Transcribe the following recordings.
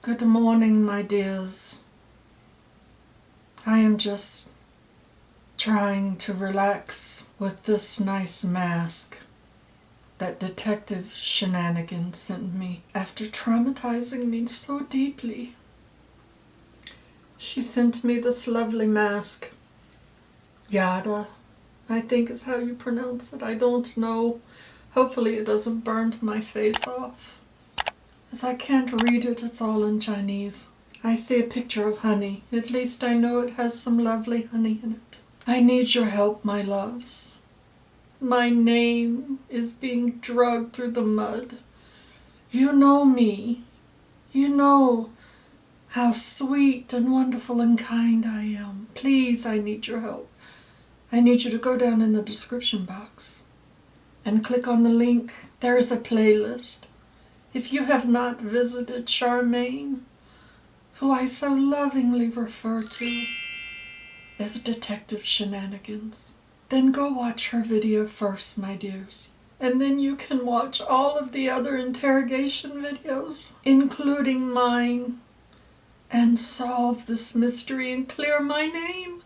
Good morning, my dears. I am just trying to relax with this nice mask that Detective Shenanigans sent me after traumatizing me so deeply. She sent me this lovely mask. Yada, I think is how you pronounce it. I don't know. Hopefully it doesn't burn my face off. As I can't read it, it's all in Chinese. I see a picture of honey. At least I know it has some lovely honey in it. I need your help, my loves. My name is being dragged through the mud. You know me. You know how sweet and wonderful and kind I am. Please, I need your help. I need you to go down in the description box and click on the link. There is a playlist. If you have not visited Charmaine, who I so lovingly refer to as Detective Shenanigans, then go watch her video first, my dears. And then you can watch all of the other interrogation videos, including mine, and solve this mystery and clear my name.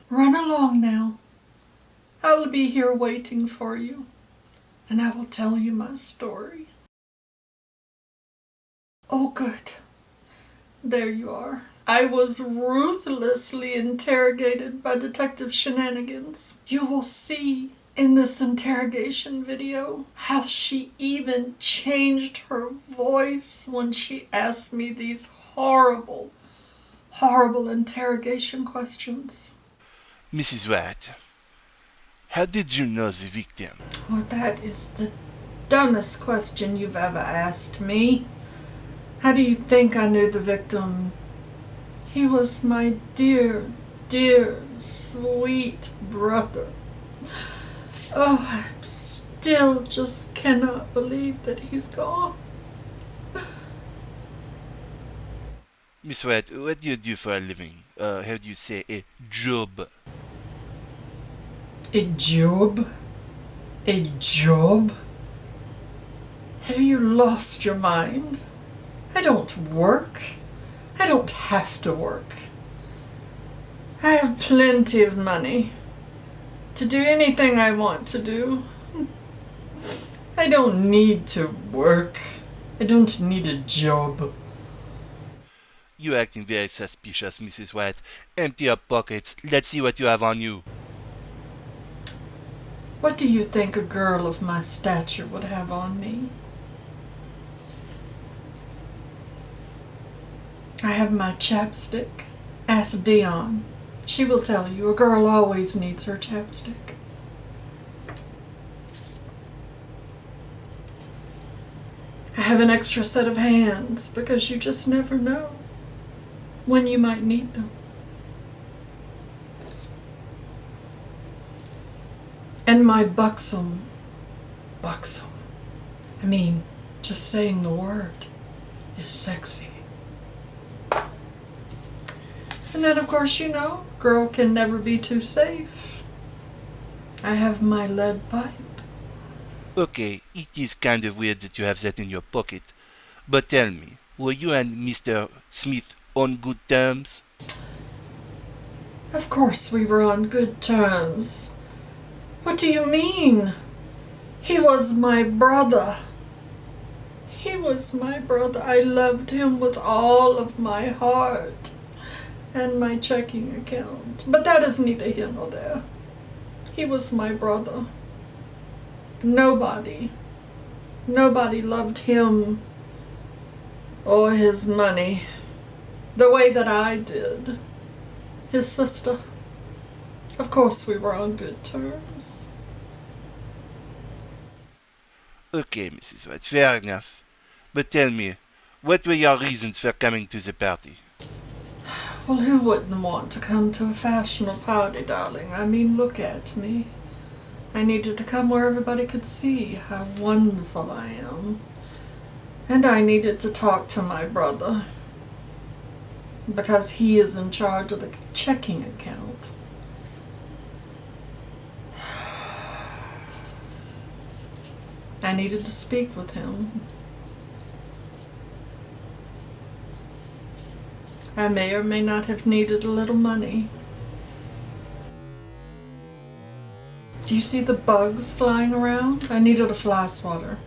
Run along now. I will be here waiting for you, and I will tell you my story. Oh, good. There you are. I was ruthlessly interrogated by Detective Shenanigans. You will see in this interrogation video how she even changed her voice when she asked me these horrible, horrible interrogation questions. Mrs. White, how did you know the victim? Well, that is the dumbest question you've ever asked me. How do you think I knew the victim? He was my dear, dear, sweet brother. Oh, I still just cannot believe that he's gone. Miss White, what do you do for a living? How do you say a job? A job? A job? Have you lost your mind? I don't work. I don't have to work. I have plenty of money to do anything I want to do. I don't need to work. I don't need a job. You're acting very suspicious, Mrs. White. Empty your pockets. Let's see what you have on you. What do you think a girl of my stature would have on me? I have my chapstick. Ask Dion. She will tell you a girl always needs her chapstick. I have an extra set of hands because you just never know when you might need them. And my buxom, I mean, just saying the word is sexy. And then, of course, you know, girl can never be too safe. I have my lead pipe. Okay, it is kind of weird that you have that in your pocket. But tell me, were you and Mr. Smith on good terms? Of course we were on good terms. What do you mean? He was my brother. He was my brother. I loved him with all of my heart. And my checking account. But that is neither here nor there. He was my brother. Nobody loved him or his money the way that I did. His sister. Of course we were on good terms. Okay, Mrs. White, fair enough. But tell me, what were your reasons for coming to the party? Well, who wouldn't want to come to a fashionable party, darling? I mean, look at me. I needed to come where everybody could see how wonderful I am. And I needed to talk to my brother. Because he is in charge of the checking account. I needed to speak with him. I may or may not have needed a little money. Do you see the bugs flying around? I needed a fly swatter.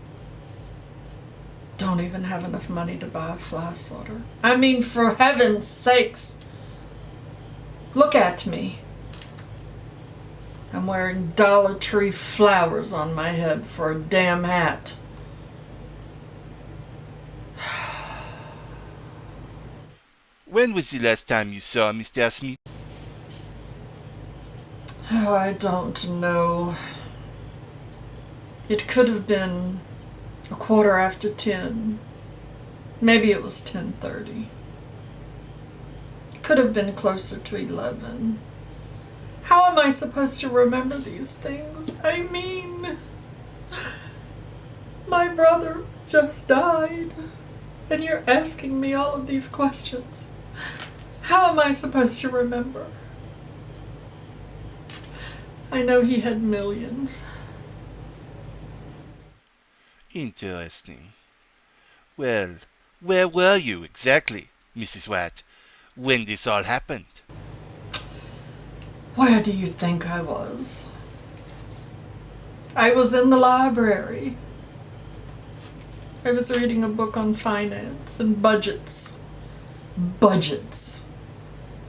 Don't even have enough money to buy a fly swatter. I mean, for heaven's sakes, look at me. I'm wearing Dollar Tree flowers on my head for a damn hat. When was the last time you saw Mr. Smith? Oh, I don't know. It could have been 10:15. Maybe it was 10:30. Could have been closer to 11. How am I supposed to remember these things? I mean, my brother just died, and you're asking me all of these questions. How am I supposed to remember? I know he had millions. Interesting. Well, where were you exactly, Mrs. White, when this all happened? Where do you think I was? I was in the library. I was reading a book on finance and budgets. Budgets.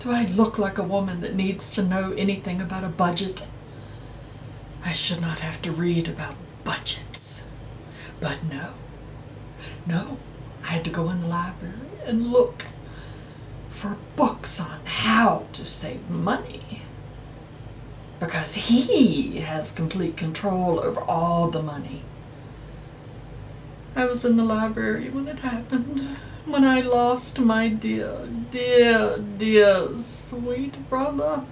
Do I look like a woman that needs to know anything about a budget? I should not have to read about budgets. But no, I had to go in the library and look for books on how to save money. Because he has complete control over all the money. I was in the library when it happened, when I lost my dear sweet brother.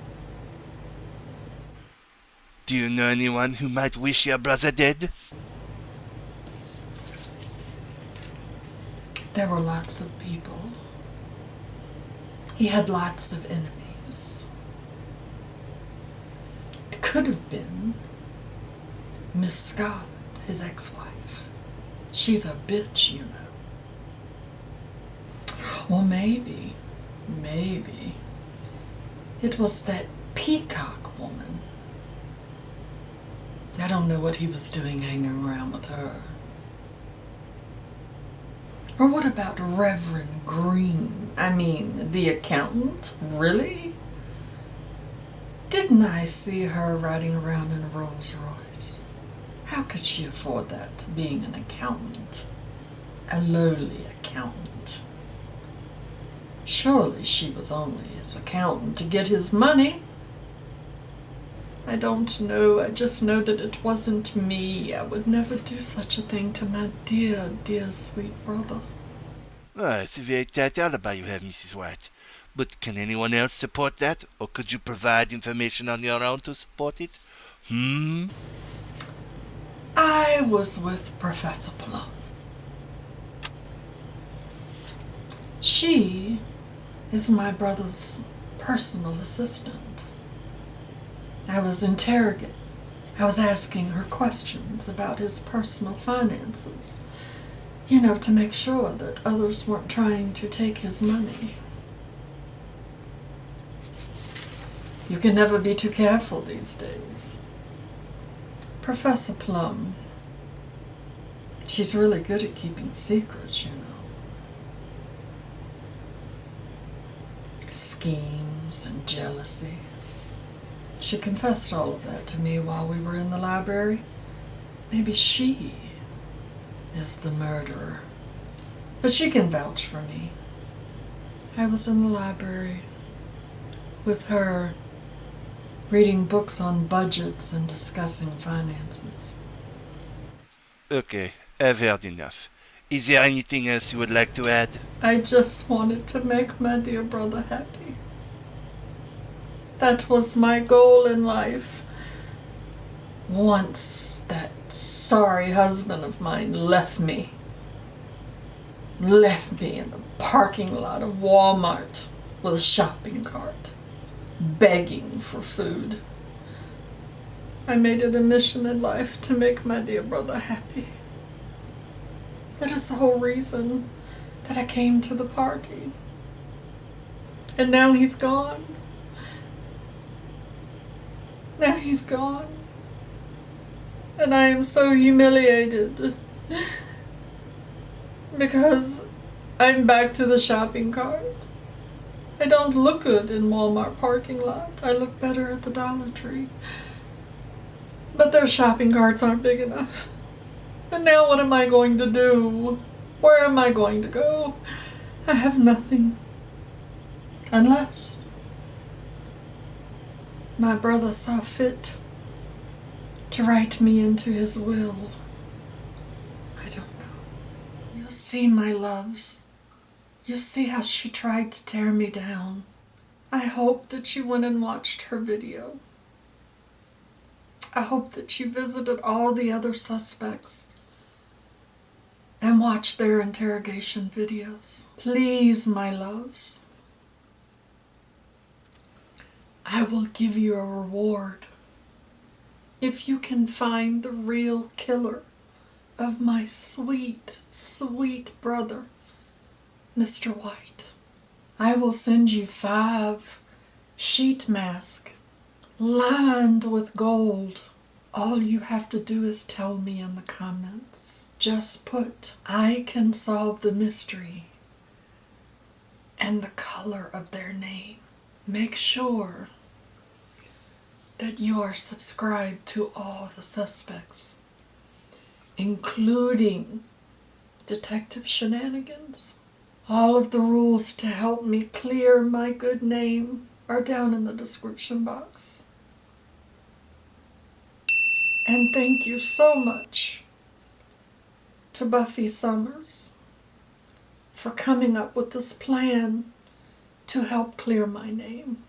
Do you know anyone who might wish your brother dead? There were lots of people. He had lots of enemies. It could have been Miss Scarlet, his ex-wife. She's a bitch, you know. Or maybe it was that Peacock woman. I don't know what he was doing hanging around with her. Or what about Reverend Green? I mean, the accountant? Really? Didn't I see her riding around in a Rolls Royce? How could she afford that, being an accountant? A lowly accountant. Surely she was only his accountant to get his money. I don't know. I just know that it wasn't me. I would never do such a thing to my dear sweet brother. Ah, it's a very tight alibi you have, Mrs. White. But can anyone else support that? Or could you provide information on your own to support it? I was with Professor Plum. She is my brother's personal assistant. I was asking her questions about his personal finances, to make sure that others weren't trying to take his money. You can never be too careful these days. Professor Plum, she's really good at keeping secrets, Schemes and jealousy. She confessed all of that to me while we were in the library. Maybe she is the murderer. But she can vouch for me. I was in the library with her, reading books on budgets and discussing finances. Okay, I've heard enough. Is there anything else you would like to add? I just wanted to make my dear brother happy. That was my goal in life. Once that sorry husband of mine left me in the parking lot of Walmart with a shopping cart, begging for food. I made it a mission in life to make my dear brother happy. That is the whole reason that I came to the party. And now he's gone. Now he's gone. And I am so humiliated. Because I'm back to the shopping cart. I don't look good in Walmart parking lot. I look better at the Dollar Tree. But their shopping carts aren't big enough. And now what am I going to do? Where am I going to go? I have nothing. Unless my brother saw fit to write me into his will. I don't know. You'll see, my loves. You'll see how she tried to tear me down. I hope that you went and watched her video. I hope that you visited all the other suspects and watched their interrogation videos. Please, my loves, I will give you a reward if you can find the real killer of my sweet, sweet brother, Mr. White. I will send you 5 sheet masks lined with gold. All you have to do is tell me in the comments. Just put, I can solve the mystery, and the color of their name. Make sure that you are subscribed to all the suspects, including Detective Shenanigans. All of the rules to help me clear my good name are down in the description box. And thank you so much to Buffy Summers for coming up with this plan to help clear my name.